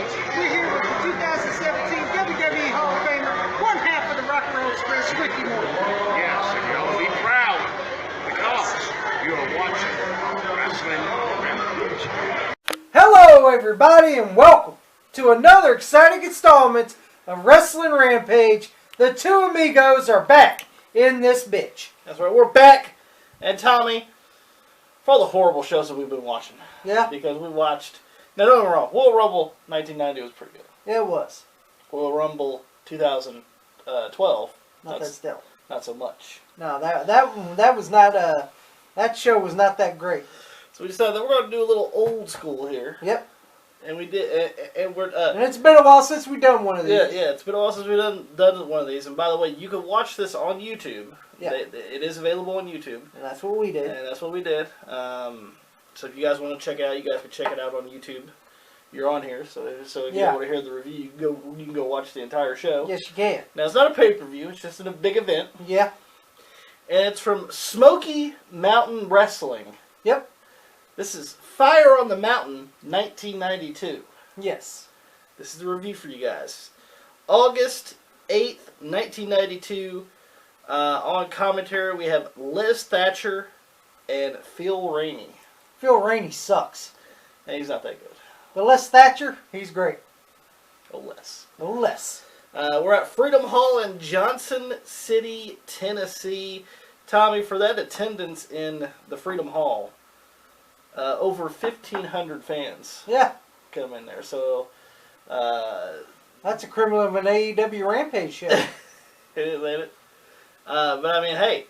We're here with the 2017 WWE Hall of Famer, one half of the Rock and Roll Express, Ricky Morton. Yes, and you ought to be proud because you are watching Wrestling Rampage. Hello, everybody, and welcome to another exciting installment of Wrestling Rampage. The two amigos are back in this bitch. That's right, we're back. And Tommy, for all the horrible shows that we've been watching. Yeah. Because we watched, no, don't get me wrong, Royal Rumble 1990 was pretty good. Yeah, it was. Royal Rumble 2012, Not that still. not so much. No, that was not, that show was not that great. So we decided that we're going to do a little old school here. Yep. And we did, and we're, And it's been a while since we've done one of these. yeah, it's been a while since we've done one of these. And by the way, you can watch this on YouTube. Yeah. It is available on YouTube. And that's what we did. And that's what we did. So if you guys want to check it out, you guys can check it out on YouTube. You're on here, so if you want to hear the review, you can go watch the entire show. Yes, you can. Now it's not a pay-per-view; it's just a big event. Yeah. And it's from Smoky Mountain Wrestling. Yep. This is Fire on the Mountain, 1992. Yes. This is the review for you guys. August 8th, 1992. On commentary, we have Liz Thatcher and Phil Rainey. Phil Rainey sucks. And he's not that good. But Les Thatcher, he's great. No less. No less. We're at Freedom Hall in Johnson City, Tennessee. Tommy, for that attendance in the Freedom Hall, over 1,500 fans Yeah. come in there. So, That's a criminal of an AEW Rampage show. it is, ain't it? But I mean, hey,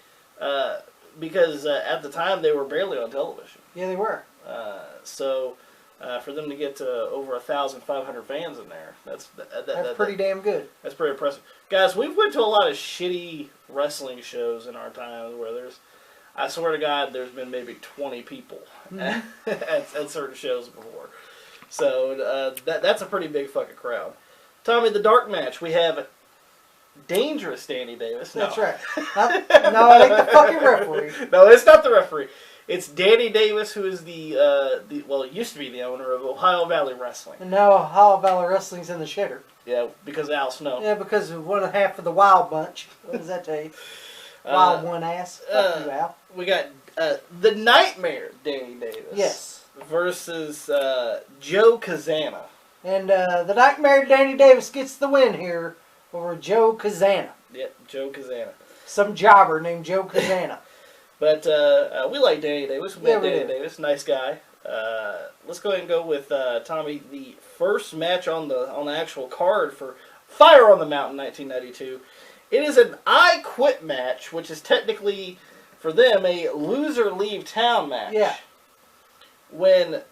because at the time they were barely on television. Yeah, they were. So for them to get to over 1,500 fans in there, that's Pretty damn good. That's pretty impressive. Guys, we've went to a lot of shitty wrestling shows in our time where I swear to God, there's been maybe 20 people at certain shows before. So that's a pretty big fucking crowd. Tommy, the dark match, we have Dangerous Danny Davis. No. That's right. No, it ain't the fucking referee. No, it's not the referee. It's Danny Davis, who is well, it used to be the owner of Ohio Valley Wrestling. And now Ohio Valley Wrestling's in the shitter. Yeah, because of Al Snow. Yeah, because of one half of the Wild Bunch. What does that tell you? Wild one ass. Fuck you, Al. We got the Nightmare Danny Davis. Yes. Versus Joe Kazana. And the Nightmare Danny Davis gets the win here over Joe Kazana. Yep, Joe Kazana. Some jobber named Joe Kazana. But we like Danny Davis. We met Danny Davis, nice guy. Let's go ahead and go with Tommy. The first match on the actual card for Fire on the Mountain 1992. It is an I Quit match, which is technically for them a loser leave town match. Yeah. When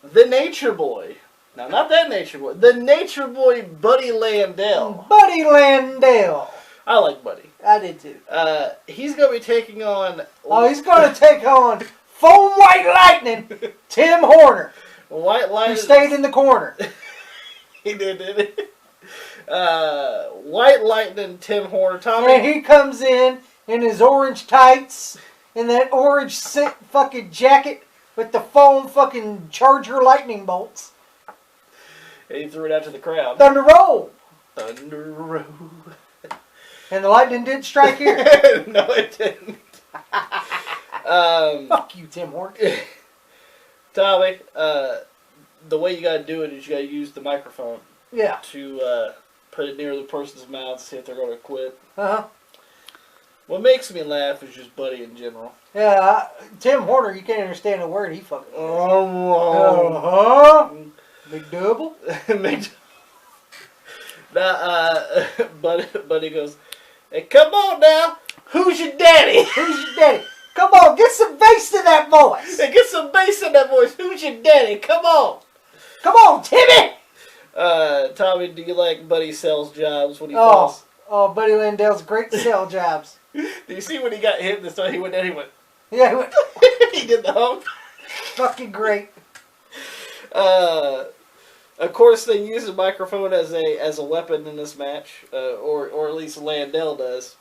the Nature Boy, now not that Nature Boy, the Nature Boy Buddy Landell. Buddy Landell. I like Buddy. I did too. He's going to be taking on... Oh, he's going to take on Foam White Lightning, Tim Horner. White Lightning... Who stayed in the corner. He did, didn't he? White Lightning, Tim Horner. Tommy... And he comes in his orange tights, and that orange fucking jacket with the foam fucking Charger lightning bolts. And he threw it out to the crowd. Thunder Roll. Thunder Roll. And the lightning didn't strike here. No, it didn't. Fuck you, Tim Horner. Tommy, the way you gotta do it is you gotta use the microphone. Yeah. To put it near the person's mouth to see if they're gonna quit. Uh-huh. What makes me laugh is just Buddy in general. Yeah, Tim Horner, you can't understand a word he fucking says. Uh-huh. Big double. Big Now, Buddy goes, hey, come on now. Who's your daddy? Who's your daddy? Come on, get some bass to that voice. Hey, get some bass in that voice. Who's your daddy? Come on. Come on, Timmy. Tommy, do you like Buddy sells jobs when he falls? Oh, Buddy Landell's great to sell jobs. Do you see when he got hit this time? He went down, he went. Yeah, he went. He did the hump. Fucking great. Of course, they use a microphone as a weapon in this match, or at least Landell does.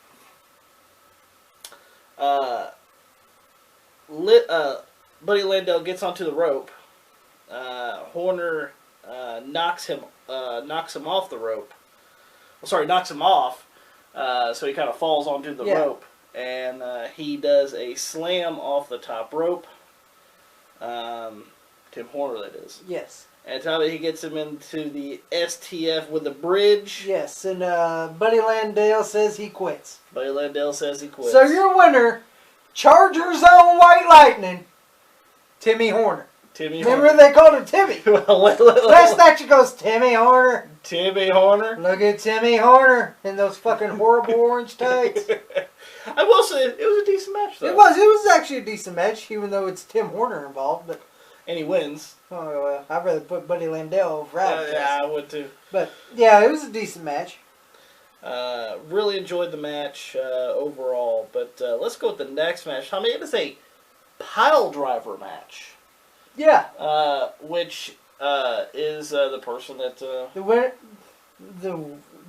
Buddy Landell gets onto the rope. Horner knocks him off the rope. Well, sorry, knocks him off. So he kind of falls onto the rope, and he does a slam off the top rope. Tim Horner, that is. Yes. And Tommy, he gets him into the STF with a bridge. Yes, and Buddy Landale says he quits. Buddy Landale says he quits. So your winner, Chargers own White Lightning, Timmy Horner. Remember they called him Timmy. Last night she goes, Timmy Horner. Timmy Horner. Look at Timmy Horner in those fucking horrible orange tights. I will say, it was a decent match, though. It was actually a decent match, even though it's Tim Horner involved. But and he wins. Oh, I'd rather put Buddy Landale over Outcast. Yeah, I would too. But yeah, it was a decent match. Really enjoyed the match overall. But let's go with the next match. Tommy, it is a pile driver match. Yeah. Which is the person that the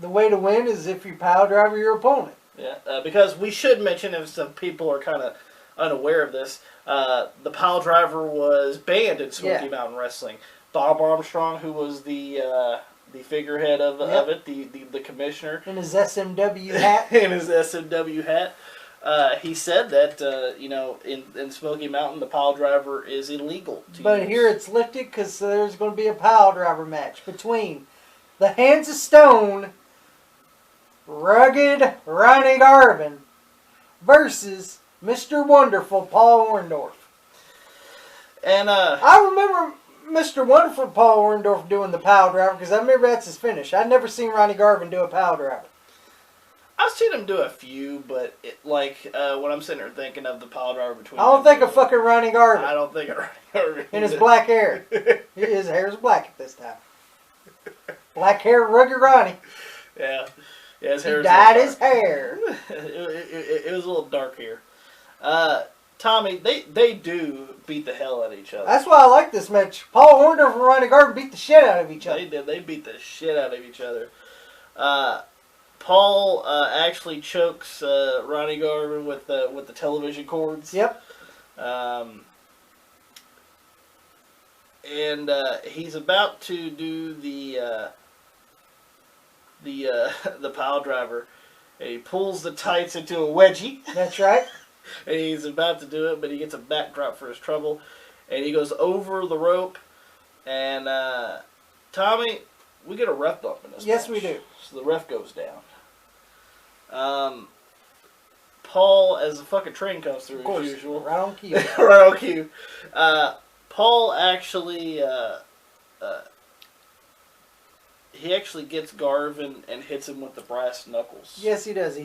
way to win is if you pile driver your opponent. Yeah, because we should mention, if some people are kind of unaware of this, the pile driver was banned in Smoky Mountain Wrestling. Bob Armstrong, who was the figurehead of it, the commissioner, in his SMW hat. in his SMW hat. He said that, in Smoky Mountain, the pile driver is illegal to But use. here it's lifted because there's going to be a pile driver match between the Hands of Stone, rugged Ronnie Garvin, versus Mr. Wonderful Paul Orndorff. And I remember Mr. Wonderful Paul Orndorff doing the pile driver because I remember that's his finish. I'd never seen Ronnie Garvin do a pile driver. I've seen him do a few, but when I'm sitting there thinking of the pile driver between... I don't think of fucking Ronnie Garvin. I don't think of Ronnie Garvin. And his black hair. His hair's black at this time. Black hair, rugged Ronnie. Yeah. Yeah, his hair He dyed his hair. It was a little dark here. Tommy, they do beat the hell out of each other. That's why I like this match. Paul Orndorff and Ronnie Garvin beat the shit out of each other. They did. They beat the shit out of each other. Paul actually chokes Ronnie Garvin with the television cords. Yep. And he's about to do the pile driver, and he pulls the tights into a wedgie. That's right. And he's about to do it, but he gets a backdrop for his trouble, and he goes over the rope. And Tommy, we get a ref bump in this. Yes, match. we do. So the ref goes down. Paul, as the fucking train comes through, Of course, as usual. right on cue. Right on cue. Paul actually, he actually gets Garvin and hits him with the brass knuckles. Yes, he does.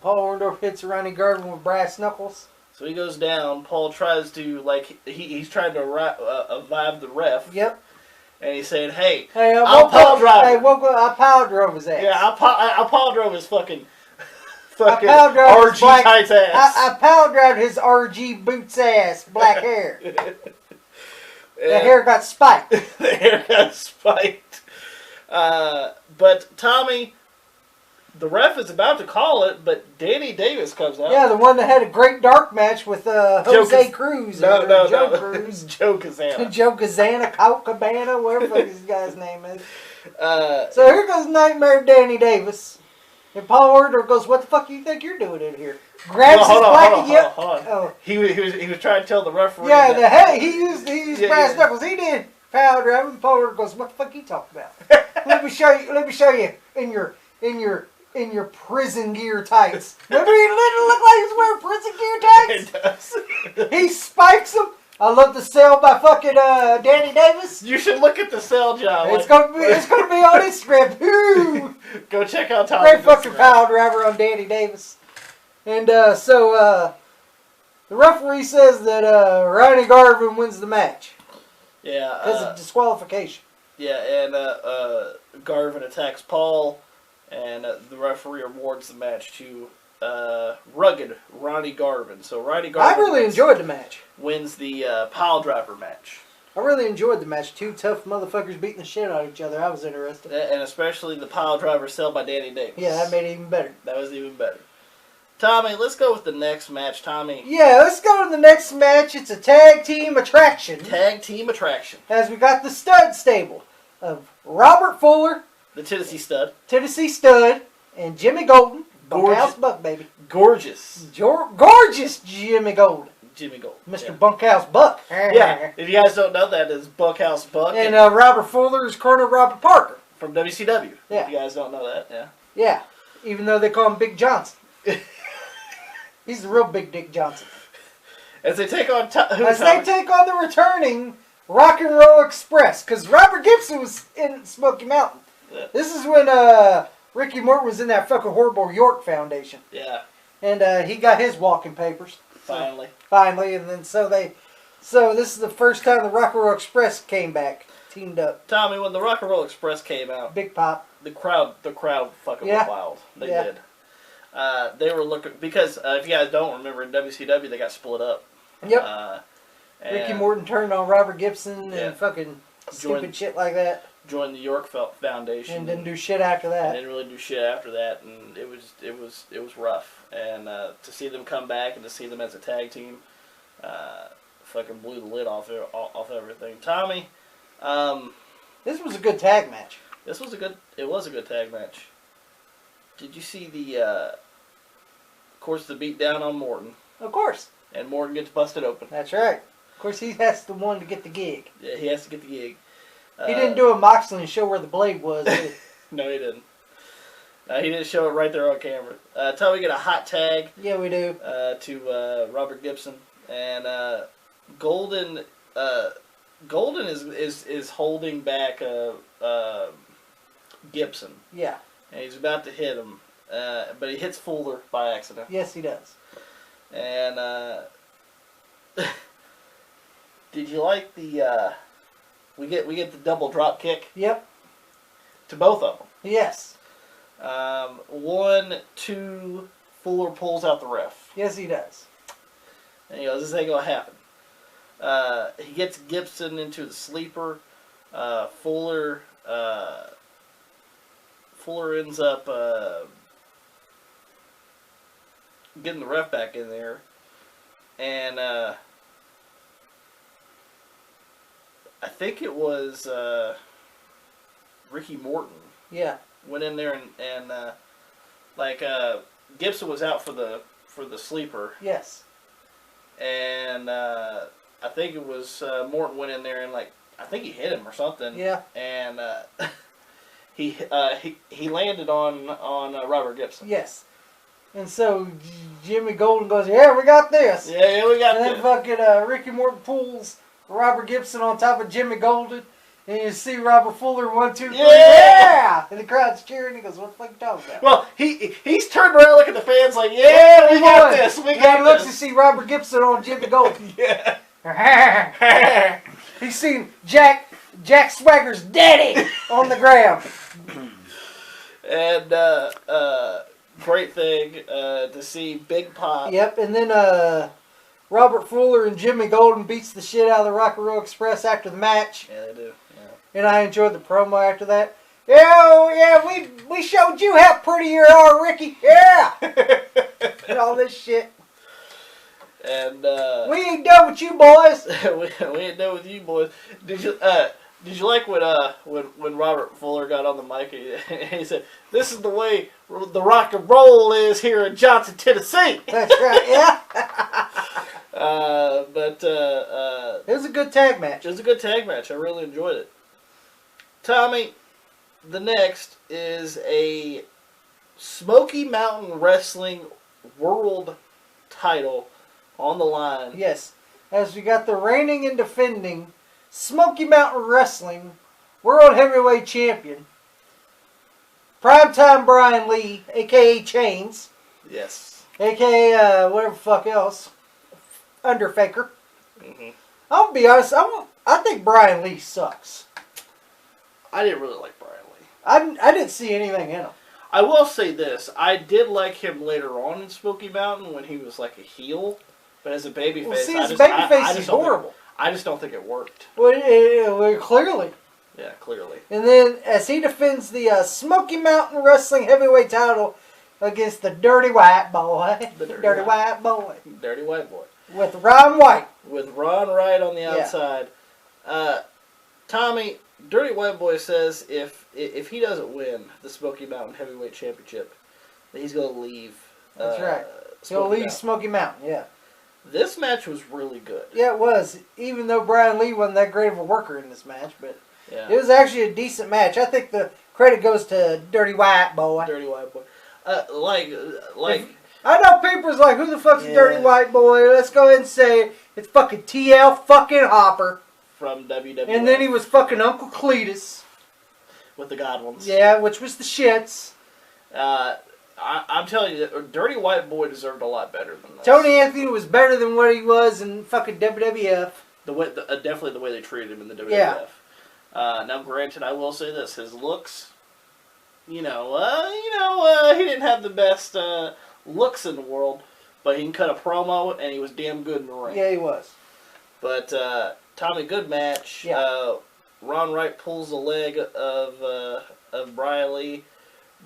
Paul Orndorff hits Ronnie Garvin with brass knuckles. So he goes down. Paul tries to, he's trying to revive the ref. Yep. And he's saying, hey, I'll pile drive. Hey, I pile drove his ass. Yeah, I pile drove his fucking RG RG tights ass. I pile drove his RG boots ass, black hair. The hair got spiked. The hair got spiked. But Tommy, the ref is about to call it, but Danny Davis comes out. Yeah, the one that had a great dark match with Jose Cruz. No. Cruz. Joe Kazana. Joe Kazana, Cabana, whatever this guy's name is. So here goes Nightmare Danny Davis. And Paul Orndorff goes, "What the fuck do you think you're doing in here?" Grabs his black. Hold on. Oh. He was trying to tell the referee. Yeah, he used brass knuckles. He did power driving. Paul Orndorff goes, "What the fuck you talking about?" Let me show you in your prison gear tights. Remember, he didn't look like he was wearing prison gear tights. It does. He spikes them. I love the sell by fucking Danny Davis. You should look at the cell job. It's gonna be on Instagram. Ooh. Go check out Tom. Great fucking power driver on Danny Davis. And so the referee says that Ronnie Garvin wins the match. Yeah. Because of disqualification. Yeah, and Garvin attacks Paul, and the referee awards the match to rugged Ronnie Garvin. So Ronnie Garvin. I really enjoyed the match. Wins the pile driver match. I really enjoyed the match. Two tough motherfuckers beating the shit out of each other. I was interested. And especially the pile driver sell by Danny Davis. Yeah, that made it even better. That was even better. Tommy, let's go with the next match, Tommy. Yeah, let's go to the next match. It's a tag team attraction. Tag team attraction. As we got the stud stable of Robert Fuller, The Tennessee Stud. Tennessee Stud, and Jimmy Golden. Bunkhouse Buck, baby. Gorgeous. Gorgeous Jimmy Golden. Jimmy Golden. Mr. Yeah. Bunkhouse Buck. Yeah, if you guys don't know that, is Bunkhouse Buck. And Robert Fuller is Colonel Robert Parker. From WCW. Yeah. If you guys don't know that, yeah. Yeah, even though they call him Big Johnson. He's the real Big Dick Johnson. As they take on they take on the returning Rock and Roll Express, because Robert Gibson was in Smoky Mountain. Yeah. This is when Ricky Morton was in that fucking horrible York Foundation. Yeah. And he got his walking papers. Finally. Finally, and then so this is the first time the Rock and Roll Express came back, teamed up. Tommy, when the Rock and Roll Express came out, Big Pop. the crowd fucking went wild. They did. They were looking, because if you guys don't remember, in WCW they got split up. Yep. Ricky Morton turned on Robert Gibson and fucking stupid shit like that. Joined the York Foundation and didn't do shit after that. And didn't really do shit after that, and it was rough. And to see them come back and to see them as a tag team, fucking blew the lid off everything. Tommy, this was a good tag match. It was a good tag match. Did you see of course, the beat down on Morton? Of course. And Morton gets busted open. That's right. Of course, he has the one to get the gig. Yeah, he has to get the gig. He didn't do a Moxley and show where the blade was. No, he didn't. He didn't show it right there on camera. Until we get a hot tag. Yeah, we do. To Robert Gibson. And Golden is holding back Gibson. Yeah. And he's about to hit him. But he hits Fuller by accident. Yes, he does. And did you like the we get the double drop kick? Yep. To both of them. Yes. 1, 2, Fuller pulls out the ref. Yes, he does. And he goes, "This ain't gonna happen." He gets Gibson into the sleeper. Fuller ends up getting the ref back in there, and I think it was Ricky Morton. Yeah. Went in there and Gibson was out for the sleeper. Yes. And I think it was Morton went in there and I think he hit him or something. Yeah. And he landed on Robert Gibson. Yes. And so Jimmy Golden goes, "Yeah, we got this." Yeah, we got this. this. And then fucking Ricky Morton pulls Robert Gibson on top of Jimmy Golden. And you see Robert Fuller, 1, 2, 3, yeah! And the crowd's cheering. He goes, "What the fuck are you talking about?" Well, he's turned around looking at the fans like, "Yeah, we got this. We got this." Looks to see Robert Gibson on Jimmy Golden. Yeah. He's seen Jack Swagger's daddy on the ground. And great thing to see Big Pop. Yep, and then Robert Fuller and Jimmy Golden beats the shit out of the Rock and Roll Express after the match. Yeah, they do. Yeah. And I enjoyed the promo after that. Yeah, we showed you how pretty you are, Ricky. Yeah. And all this shit. And we ain't done with you boys. we ain't done with you boys. Did you like when Robert Fuller got on the mic and he said, "This is the way the rock and roll is here in Johnson, Tennessee." That's right. Yeah. It was a good tag match. It was a good tag match. I really enjoyed it. Tommy, the next is a Smoky Mountain Wrestling World title on the line. Yes, as we got the reigning and defending Smoky Mountain Wrestling World Heavyweight Champion, Primetime Brian Lee, a.k.a. Chains. Yes. A.k.a. Whatever the fuck else. Underfaker. Mm-hmm. I'll be honest, I think Brian Lee sucks. I didn't really like Brian Lee. I didn't see anything in him. I will say this. I did like him later on in Smoky Mountain when he was like a heel. But as a babyface, well, see, as a babyface, he's horrible. I just don't think it worked. Well, clearly. Yeah, clearly. And then as he defends the Smoky Mountain Wrestling Heavyweight title against the Dirty White Boy. The Dirty White Boy. Dirty White Boy. With Ron White. With Ron Wright on the outside. Tommy, Dirty White Boy says if he doesn't win the Smoky Mountain Heavyweight Championship, that he's going to leave. That's right. He'll leave Smoky Mountain, yeah. This match was really good. Yeah, it was. Even though Brian Lee wasn't that great of a worker in this match, but yeah. It was actually a decent match. I think the credit goes to Dirty White Boy. Dirty White Boy. I know people's like, who the fuck's the Dirty White Boy? Let's go ahead and say it. It's fucking TL fucking Hopper. From WWE. And then he was fucking Uncle Cletus. With the Godwins. Yeah, which was the shits. I'm telling you, Dirty White Boy deserved a lot better than this. Tony Anthony was better than what he was in fucking WWF. Definitely the way they treated him in the WWF. Yeah. Now, granted, I will say this: his looks, he didn't have the best looks in the world, but he can cut a promo, and he was damn good in the ring. Yeah, he was. But Tommy, good match. Yeah. Ron Wright pulls the leg of Brian Lee.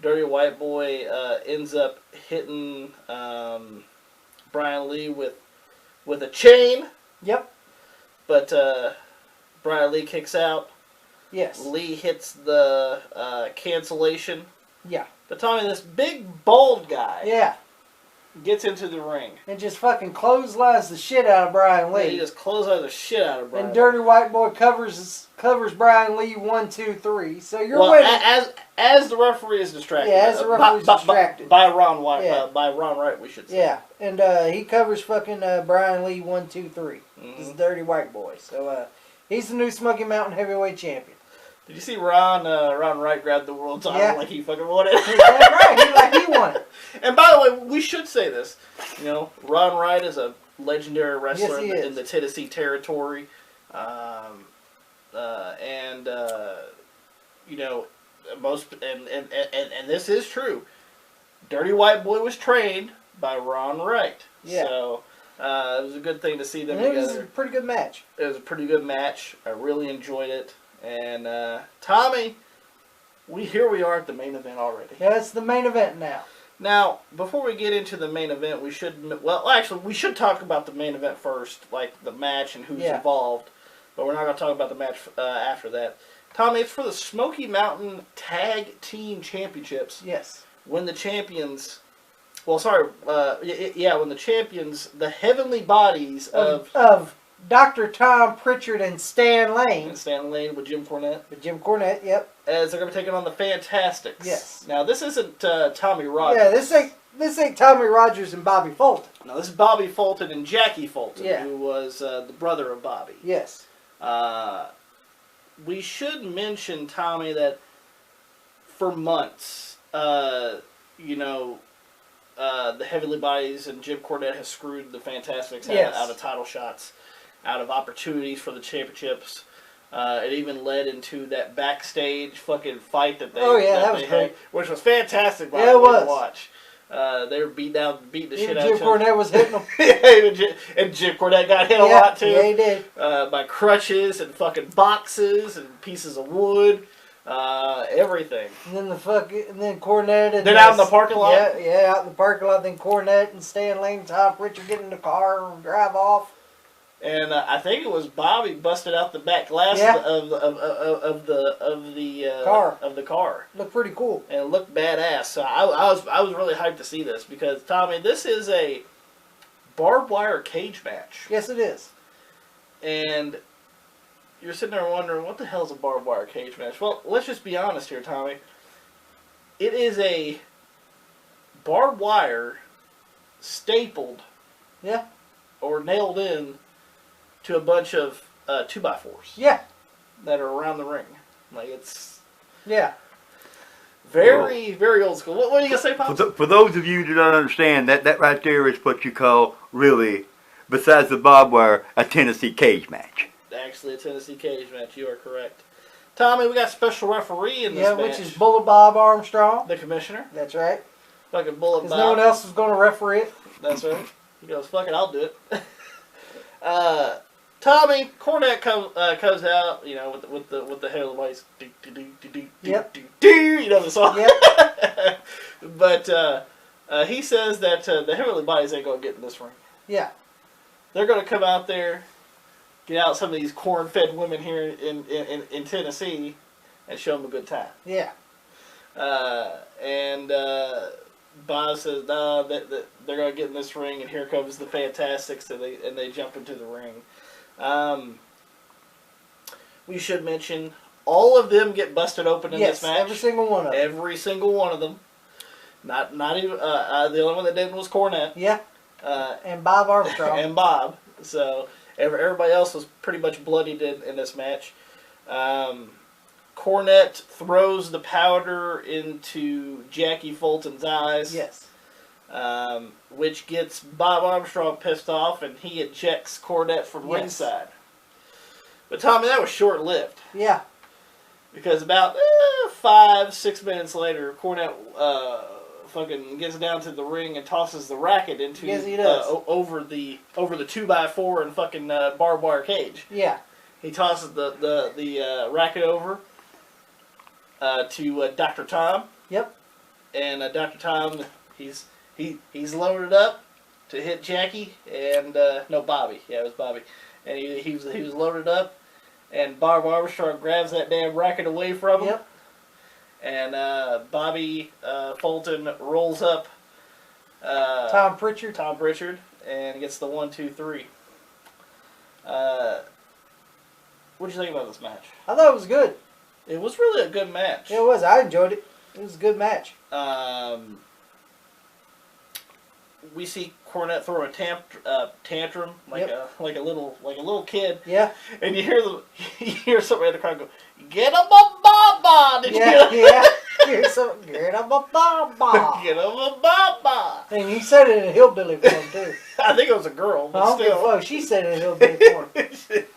Dirty White Boy ends up hitting Brian Lee with a chain. Yep. But Brian Lee kicks out. Yes. Lee hits the cancellation. Yeah. But Tommy, this big bald guy Yeah. gets into the ring. And just fucking clotheslines the shit out of Brian Lee. Yeah, he just closes the shit out of Brian And Lee. Dirty White Boy covers Brian Lee 1, 2, 3. So you're Well, winning. as the referee is distracted. Yeah, as the referee is distracted. By Ron White, Yeah. by Ron Wright, we should say. Yeah, and he covers fucking Brian Lee 1, 2, 3. Mm-hmm. This is Dirty White Boy. So he's the new Smoky Mountain Heavyweight Champion. Did you see Ron Wright grab the world title like he fucking won it? That's right. He won it. And by the way, we should say this. Ron Wright is a legendary wrestler Yes, he in the Tennessee territory. Most and this is true. Dirty White Boy was trained by Ron Wright. Yeah. So it was a good thing to see them And it together. was a pretty good match. It was a pretty good match. I really enjoyed it. And Tommy, we are at the main event already. Yeah, it's the main event now. Now, before we get into the main event, we should talk about the main event first, like the match and who's involved. But we're not going to talk about the match after that. Tommy, it's for the Smoky Mountain Tag Team Championships. Yes. When the champions, when the champions, the heavenly bodies of Dr. Tom Pritchard and Stan Lane. And Stan Lane with Jim Cornette. With Jim Cornette, yep. As they're going to be taking on the Fantastics. Yes. Now, this isn't Tommy Rogers. Yeah, this ain't Tommy Rogers and Bobby Fulton. No, this is Bobby Fulton and Jackie Fulton, Yeah. who was the brother of Bobby. Yes. We should mention, Tommy, that for months, the heavenly bodies and Jim Cornette has screwed the Fantastics out of title shots, out of opportunities for the championships. It even led into that backstage fucking fight that they that was great. which was fantastic. By Yeah, the it way, was. to watch. They were beating the shit out Jim of him. Cornette was hitting them. And Jim Cornette got hit a lot too. Yeah, he did. By crutches and fucking boxes and pieces of wood, everything. And then Cornette and Then out in the parking lot. Yeah, out in the parking lot. Then Cornette and Stan Lane, Tom Pritchard get in the car and drive off. And I think it was Bobby busted out the back glass of the car. Looked pretty cool. And it looked badass. So I was really hyped to see this because, Tommy, this is a barbed wire cage match. Yes, it is. And you're sitting there wondering, what the hell is a barbed wire cage match? Well, let's just be honest here, Tommy. It is a barbed wire stapled or nailed in to a bunch of 2x4s. Yeah. That are around the ring. Like, it's... Yeah. Very, very old school. What are you going to say, Pops? For those of you who don't understand, that right there is what you call, really, besides the barbed wire, a Tennessee cage match. Actually, a Tennessee cage match. You are correct. Tommy, we got a special referee in this match. Which is Bullet Bob Armstrong. The commissioner. That's right. Fucking Bullet Bob. Because no one else is going to referee it. That's right. He goes, fuck it, I'll do it. Tommy Cornette comes out, with the hair of the lights. Yep. You know the song. Yep. But he says that the heavenly bodies ain't gonna get in this ring. Yeah. They're gonna come out there get out some of these corn-fed women here in Tennessee and show them a good time. Yeah. And Bob says, no, they're going to get in this ring, and here comes the Fantastics, and they jump into the ring. We should mention, all of them get busted open in this match. Every single one of them. Every single one of them. Not even, the only one that didn't was Cornette. Yeah. And Bob Armstrong. And Bob. So, everybody else was pretty much bloodied in this match. Cornette throws the powder into Jackie Fulton's eyes. Yes. Which gets Bob Armstrong pissed off, and he ejects Cornette from ringside. But Tommy, that was short-lived. Yeah. Because about 5-6 minutes later, Cornette fucking gets down to the ring and tosses the racket into over the 2x4 and fucking barbed wire cage. Yeah. He tosses the racket over to Dr. Tom. Yep. And Dr. Tom, he's loaded up to hit Jackie and no, Bobby. Yeah, it was Bobby. And he was loaded up, and Bob Armstrong grabs that damn racket away from him. Yep. And Bobby Fulton rolls up Tom Pritchard, and gets the 1, 2, 3. What'd you think about this match? I thought it was good. It was really a good match. It was. I enjoyed it. It was a good match. We see Cornette throw a tantrum like a little kid. Yeah. And you hear somebody in the crowd go, "Get him a baba!" Did you hear that? Yeah. Get him a baba. Get him a baba. And he said it in hillbilly form too. I think it was a girl, but I don't give a still. fuck. She said it in hillbilly form.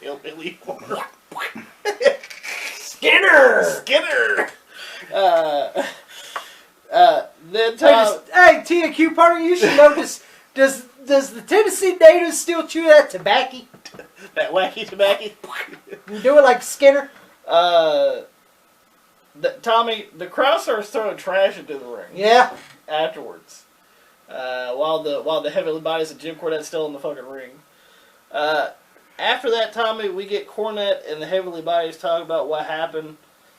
Hillbilly form. Skinner. Then Tom. Hey, TNQ partner, you should know this. Does the Tennessee natives still chew that tobacco? That wacky tobacco. You do it like Skinner? Tommy, the crowd starts throwing trash into the ring. Yeah. Afterwards, while the heavily bodies of Jim Cornette's still in the fucking ring. After that, Tommy, we get Cornette and the heavily bodies talking about what happened.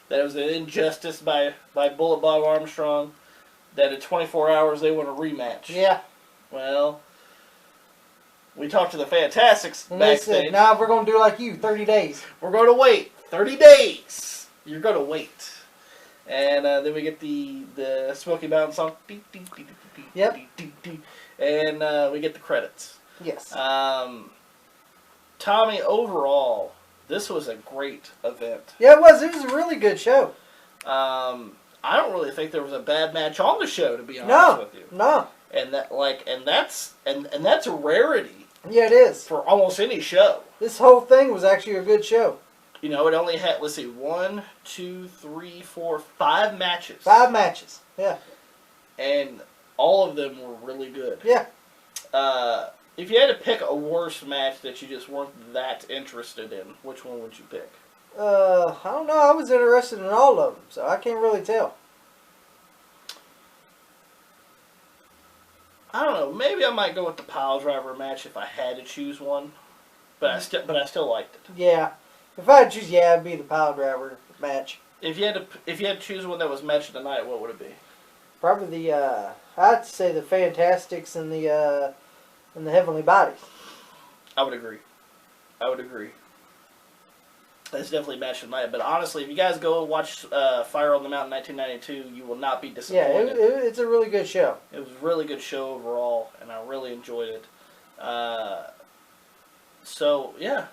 That it was an injustice by Bullet Bob Armstrong. That in 24 hours they want a rematch. Yeah. Well, we talked to the Fantastics And they backstage. said, nah, we're going to do like you, 30 days. We're going to wait 30 days. You're going to wait. And then we get the Smoky Mountain song. Yep. And we get the credits. Yes. Tommy, overall, this was a great event. Yeah, it was. It was a really good show. I don't really think there was a bad match on the show, to be honest with you. No. And that's a rarity. Yeah, it is. For almost any show. This whole thing was actually a good show. You know, it only had, let's see, 1, 2, 3, 4, 5 matches. 5 matches. Yeah. And all of them were really good. Yeah. If you had to pick a worse match that you just weren't that interested in, which one would you pick? I don't know. I was interested in all of them, so I can't really tell. I don't know. Maybe I might go with the pile driver match if I had to choose one. But I still liked it. Yeah. If I had to choose, yeah, it'd be the pile driver match. If you had to choose one that was match of the night, what would it be? Probably I'd say the Fantastics and the Heavenly Bodies. I would agree. That's definitely match of the night. But honestly, if you guys go watch Fire on the Mountain 1992, you will not be disappointed. Yeah, it's a really good show. It was a really good show overall, and I really enjoyed it. So, yeah,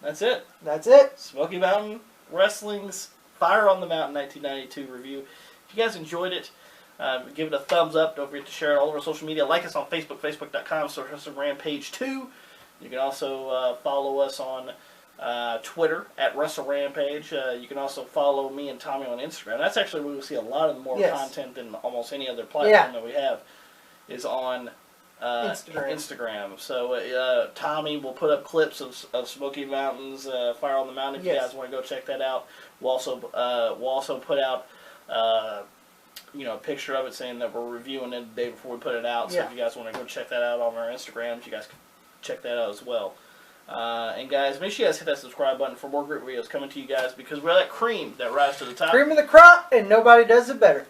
that's it. That's it. Smoky Mountain Wrestling's Fire on the Mountain 1992 review. If you guys enjoyed it, give it a thumbs up. Don't forget to share it all over social media. Like us on Facebook, facebook.com/WrestleRampage2. You can also follow us on Twitter at WrestleRampage. You can also follow me and Tommy on Instagram. That's actually where you'll see a lot of more content than almost any other platform that we have is on Instagram. So Tommy will put up clips of Smoky Mountain's Fire on the Mountain if you guys want to go check that out. We'll also put out a picture of it saying that we're reviewing it the day before we put it out. So if you guys want to go check that out on our Instagrams, you guys can check that out as well. And guys, make sure you guys hit that subscribe button for more great videos coming to you guys because we're that cream that rise to the top. Cream of the crop, and nobody does it better.